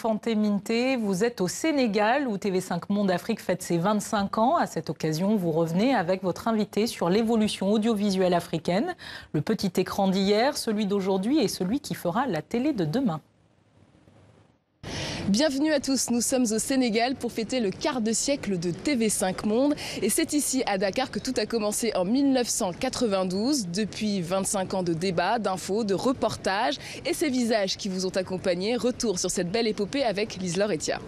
Fanté Minté, vous êtes au Sénégal où TV5 Monde Afrique fête ses 25 ans. À cette occasion, vous revenez avec votre invité sur l'évolution audiovisuelle africaine. Le petit écran d'hier, celui d'aujourd'hui et celui qui fera la télé de demain. Bienvenue à tous, nous sommes au Sénégal pour fêter le quart de siècle de TV5 Monde. Et c'est ici à Dakar que tout a commencé en 1992. Depuis 25 ans de débats, d'infos, de reportages et ces visages qui vous ont accompagné. Retour sur cette belle épopée avec Lise-Laure Etia.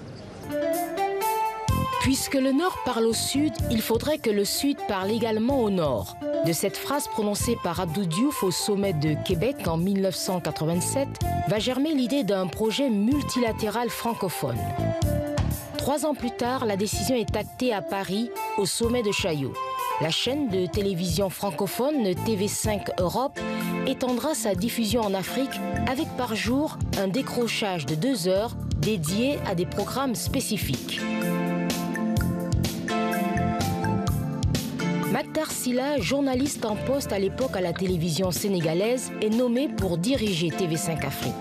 Puisque le Nord parle au Sud, il faudrait que le Sud parle également au Nord. De cette phrase prononcée par Abdou Diouf au sommet de Québec en 1987, va germer l'idée d'un projet multilatéral francophone. 3 ans plus tard, la décision est actée à Paris, au sommet de Chaillot. La chaîne de télévision francophone TV5 Europe étendra sa diffusion en Afrique avec par jour un décrochage de 2 heures dédié à des programmes spécifiques. Mactar Sylla, journaliste en poste à l'époque à la télévision sénégalaise, est nommé pour diriger TV5 Afrique.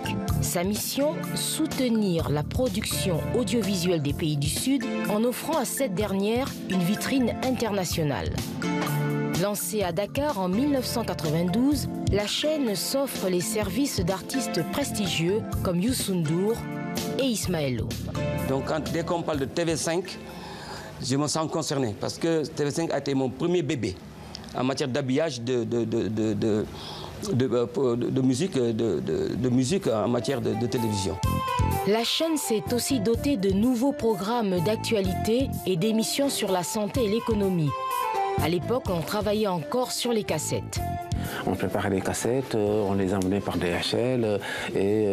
Sa mission, soutenir la production audiovisuelle des pays du Sud en offrant à cette dernière une vitrine internationale. Lancée à Dakar en 1992, la chaîne s'offre les services d'artistes prestigieux comme Youssou N'Dour et Ismaël Lô. Donc dès qu'on parle de TV5, je me sens concerné parce que TV5 a été mon premier bébé en matière d'habillage de musique en matière de télévision. La chaîne s'est aussi dotée de nouveaux programmes d'actualité et d'émissions sur la santé et l'économie. À l'époque, on travaillait encore sur les cassettes. On préparait les cassettes, on les emmenait par DHL et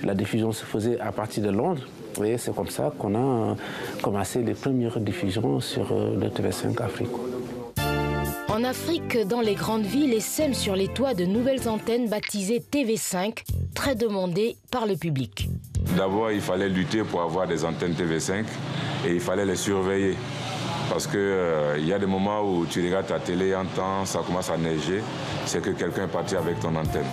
la diffusion se faisait à partir de Londres. Et c'est comme ça qu'on a commencé les premières diffusions sur le TV5 Afrique. En Afrique, dans les grandes villes et sème sur les toits de nouvelles antennes baptisées TV5, très demandées par le public. D'abord, il fallait lutter pour avoir des antennes TV5 et il fallait les surveiller. Parce qu'il y a des moments où tu regardes ta télé, entends, ça commence à neiger, c'est que quelqu'un est parti avec ton antenne.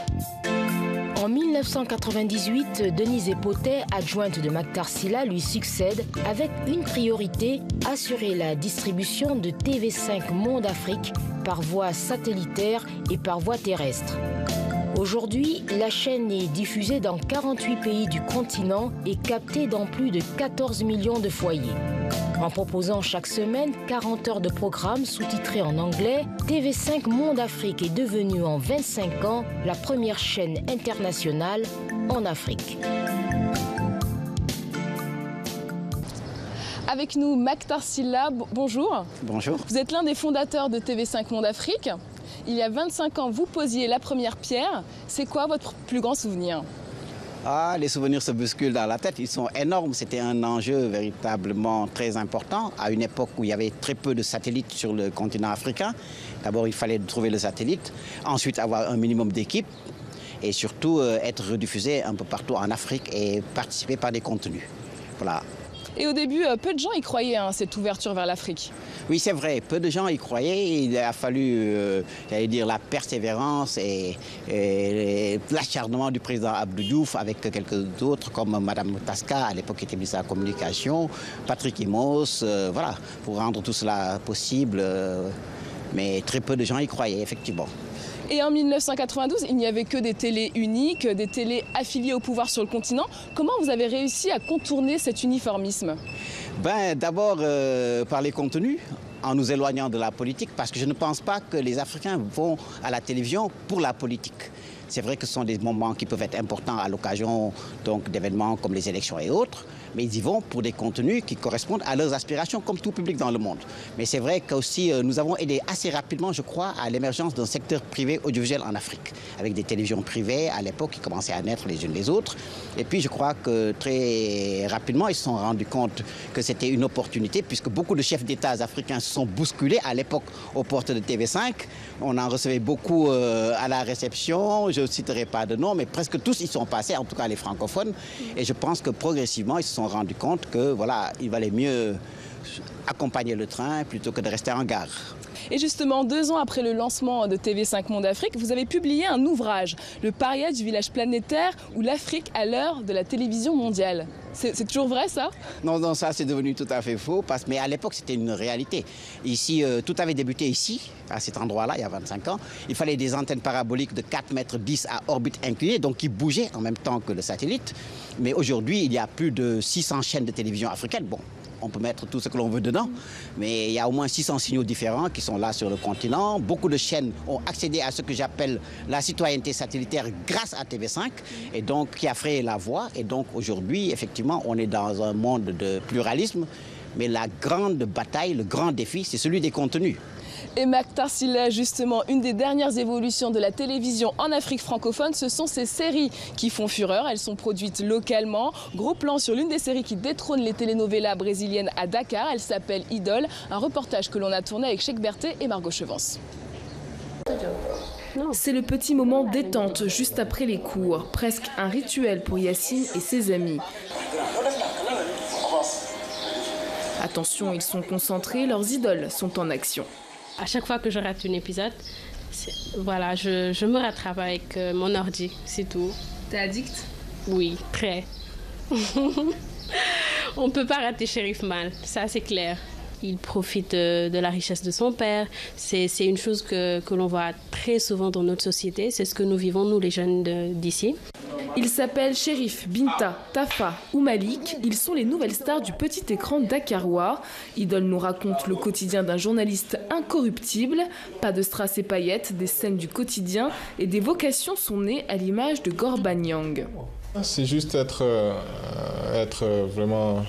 En 1998, Denise Epotet, adjointe de Mactar Sylla, lui succède avec une priorité, assurer la distribution de TV5 Monde Afrique par voie satellitaire et par voie terrestre. Aujourd'hui, la chaîne est diffusée dans 48 pays du continent et captée dans plus de 14 millions de foyers. En proposant chaque semaine 40 heures de programmes sous-titrés en anglais, TV5 Monde Afrique est devenue en 25 ans la première chaîne internationale en Afrique. Avec nous, Mactar Sylla, bonjour. Bonjour. Vous êtes l'un des fondateurs de TV5 Monde Afrique. Il y a 25 ans, vous posiez la première pierre. C'est quoi votre plus grand souvenir ? Ah, les souvenirs se bousculent dans la tête, ils sont énormes. C'était un enjeu véritablement très important à une époque où il y avait très peu de satellites sur le continent africain. D'abord, il fallait trouver le satellite, ensuite avoir un minimum d'équipe et surtout être rediffusé un peu partout en Afrique et participer par des contenus. Voilà. Et au début, peu de gens y croyaient, cette ouverture vers l'Afrique. Oui, c'est vrai, peu de gens y croyaient. Il a fallu, j'allais dire, la persévérance et l'acharnement du président Abdou Diouf avec quelques autres comme Mme Tasca, à l'époque qui était ministre de la Communication, Patrick Imos, voilà, pour rendre tout cela possible. Mais très peu de gens y croyaient, effectivement. Et en 1992, il n'y avait que des télés uniques, des télés affiliées au pouvoir sur le continent. Comment vous avez réussi à contourner cet uniformisme ? D'abord par les contenus, en nous éloignant de la politique, parce que je ne pense pas que les Africains vont à la télévision pour la politique. C'est vrai que ce sont des moments qui peuvent être importants à l'occasion d'événements comme les élections et autres, mais ils y vont pour des contenus qui correspondent à leurs aspirations, comme tout public dans le monde. Mais c'est vrai qu'aussi nous avons aidé assez rapidement, je crois, à l'émergence d'un secteur privé audiovisuel en Afrique, avec des télévisions privées à l'époque qui commençaient à naître les unes les autres. Et puis je crois que très rapidement, ils se sont rendus compte que c'était une opportunité, puisque beaucoup de chefs d'État africains se sont bousculés à l'époque aux portes de TV5. On en recevait beaucoup à la réception. Je ne citerai pas de nom, mais presque tous y sont passés, en tout cas les francophones. Et je pense que progressivement, ils se sont rendus compte que voilà, il valait mieux accompagner le train plutôt que de rester en gare. Et justement, 2 ans après le lancement de TV5 Monde Afrique, vous avez publié un ouvrage, Le paria du village planétaire ou l'Afrique à l'heure de la télévision mondiale. C'est toujours vrai ça? Non, ça c'est devenu tout à fait faux, mais à l'époque c'était une réalité. Ici, tout avait débuté ici, à cet endroit-là, il y a 25 ans. Il fallait des antennes paraboliques de 4,10 mètres à orbite inclinée, donc qui bougeaient en même temps que le satellite. Mais aujourd'hui, il y a plus de 600 chaînes de télévision africaines. Bon, on peut mettre tout ce que l'on veut dedans, mais il y a au moins 600 signaux différents qui sont là sur le continent. Beaucoup de chaînes ont accédé à ce que j'appelle la citoyenneté satellitaire grâce à TV5, et donc qui a frayé la voie. Et donc aujourd'hui, effectivement, on est dans un monde de pluralisme, mais la grande bataille, le grand défi, c'est celui des contenus. Et Mactar Sylla, justement, une des dernières évolutions de la télévision en Afrique francophone, ce sont ces séries qui font fureur. Elles sont produites localement. Gros plan sur l'une des séries qui détrône les telenovelas brésiliennes à Dakar. Elle s'appelle Idole, un reportage que l'on a tourné avec Cheikh Berté et Margot Chevance. C'est le petit moment détente juste après les cours, presque un rituel pour Yacine et ses amis. Attention, ils sont concentrés, leurs idoles sont en action. À chaque fois que je rate un épisode, voilà, je me rattrape avec mon ordi, c'est tout. T'es addict? Oui, très. On ne peut pas rater Shérif Mal, ça c'est clair. Il profite de la richesse de son père. C'est une chose que l'on voit très souvent dans notre société. C'est ce que nous vivons, nous les jeunes d'ici. Ils s'appellent Chérif, Binta, Tafa ou Malik. Ils sont les nouvelles stars du petit écran dakarois. Idole nous raconte le quotidien d'un journaliste incorruptible. Pas de strass et paillettes, des scènes du quotidien et des vocations sont nées à l'image de Gorba Nyang. C'est juste être vraiment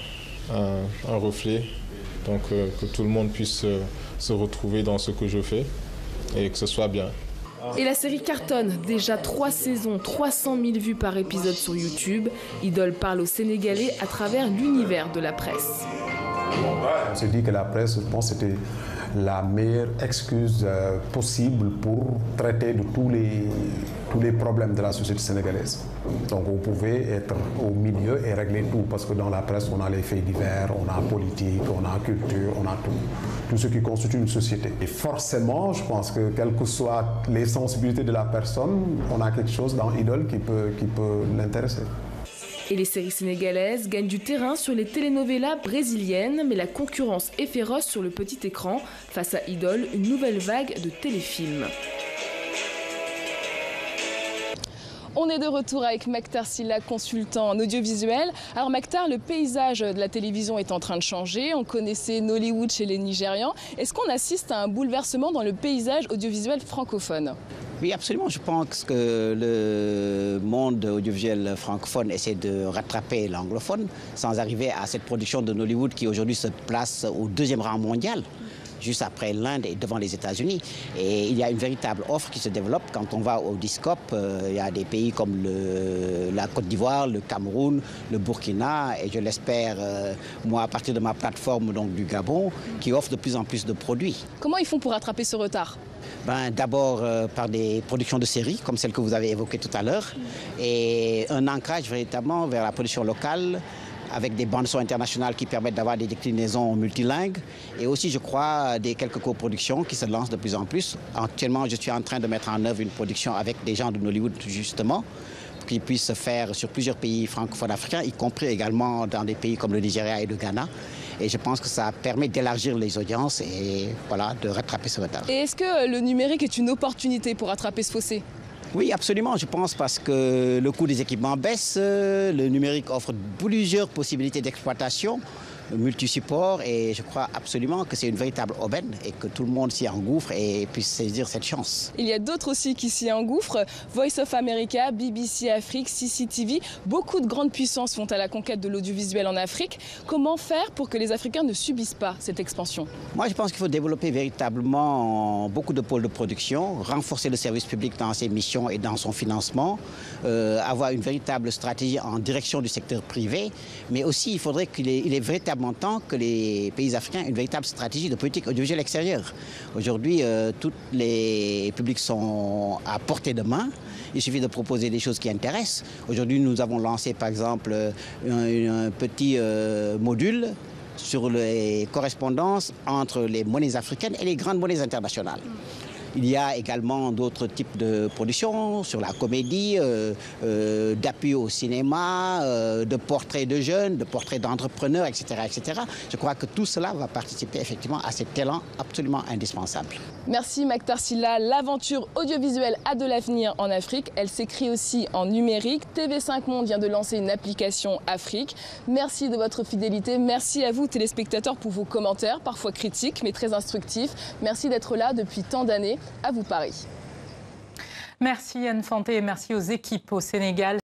un reflet, donc que tout le monde puisse se retrouver dans ce que je fais et que ce soit bien. Et la série cartonne, déjà 3 saisons, 300 000 vues par épisode sur YouTube. Idole parle aux Sénégalais à travers l'univers de la presse. On s'est dit que la presse, je pense, c'était la meilleure excuse possible pour traiter de tous les problèmes de la société sénégalaise. Donc on pouvait être au milieu et régler tout, parce que dans la presse, on a les faits divers, on a politique, on a culture, on a tout ce qui constitue une société. Et forcément, je pense que quelles que soient les sensibilités de la personne, on a quelque chose dans Idole qui peut l'intéresser. Et les séries sénégalaises gagnent du terrain sur les telenovelas brésiliennes, mais la concurrence est féroce sur le petit écran. Face à Idole, une nouvelle vague de téléfilms. On est de retour avec Mactar Sylla, consultant en audiovisuel. Alors Mactar, le paysage de la télévision est en train de changer. On connaissait Nollywood chez les Nigérians. Est-ce qu'on assiste à un bouleversement dans le paysage audiovisuel francophone ? Oui, absolument. Je pense que le monde audiovisuel francophone essaie de rattraper l'anglophone sans arriver à cette production de Nollywood qui aujourd'hui se place au 2e rang mondial, juste après l'Inde et devant les États-Unis. Et il y a une véritable offre qui se développe. Quand on va au Discope, il y a des pays comme la Côte d'Ivoire, le Cameroun, le Burkina, et je l'espère, moi, à partir de ma plateforme donc, du Gabon, qui offre de plus en plus de produits. Comment ils font pour rattraper ce retard ? D'abord par des productions de séries, comme celle que vous avez évoquée tout à l'heure, et un ancrage véritablement vers la production locale, avec des bandes son internationales qui permettent d'avoir des déclinaisons multilingues, et aussi, je crois, quelques coproductions qui se lancent de plus en plus. Actuellement, je suis en train de mettre en œuvre une production avec des gens de Nollywood, justement, qui puissent se faire sur plusieurs pays francophones africains, y compris également dans des pays comme le Nigeria et le Ghana. Et je pense que ça permet d'élargir les audiences et voilà, de rattraper ce retard. Et est-ce que le numérique est une opportunité pour rattraper ce fossé ? Oui, absolument, je pense, parce que le coût des équipements baisse, le numérique offre plusieurs possibilités d'exploitation, multi-support, et je crois absolument que c'est une véritable aubaine et que tout le monde s'y engouffre et puisse saisir cette chance. Il y a d'autres aussi qui s'y engouffrent. Voice of America, BBC Afrique, CCTV, beaucoup de grandes puissances vont à la conquête de l'audiovisuel en Afrique. Comment faire pour que les Africains ne subissent pas cette expansion ? Moi, je pense qu'il faut développer véritablement beaucoup de pôles de production, renforcer le service public dans ses missions et dans son financement, avoir une véritable stratégie en direction du secteur privé, mais aussi il faudrait qu'il est véritablement temps que les pays africains aient une véritable stratégie de politique audiovisuelle extérieure. Aujourd'hui, tous les publics sont à portée de main. Il suffit de proposer des choses qui intéressent. Aujourd'hui, nous avons lancé par exemple un petit module sur les correspondances entre les monnaies africaines et les grandes monnaies internationales. Il y a également d'autres types de productions sur la comédie, d'appui au cinéma, de portraits de jeunes, de portraits d'entrepreneurs, etc., etc. Je crois que tout cela va participer effectivement à cet élan absolument indispensable. Merci Mactar Sylla. L'aventure audiovisuelle a de l'avenir en Afrique. Elle s'écrit aussi en numérique. TV5 Monde vient de lancer une application Afrique. Merci de votre fidélité. Merci à vous téléspectateurs pour vos commentaires, parfois critiques mais très instructifs. Merci d'être là depuis tant d'années. À vous Paris. Merci Anne Fanté et merci aux équipes au Sénégal.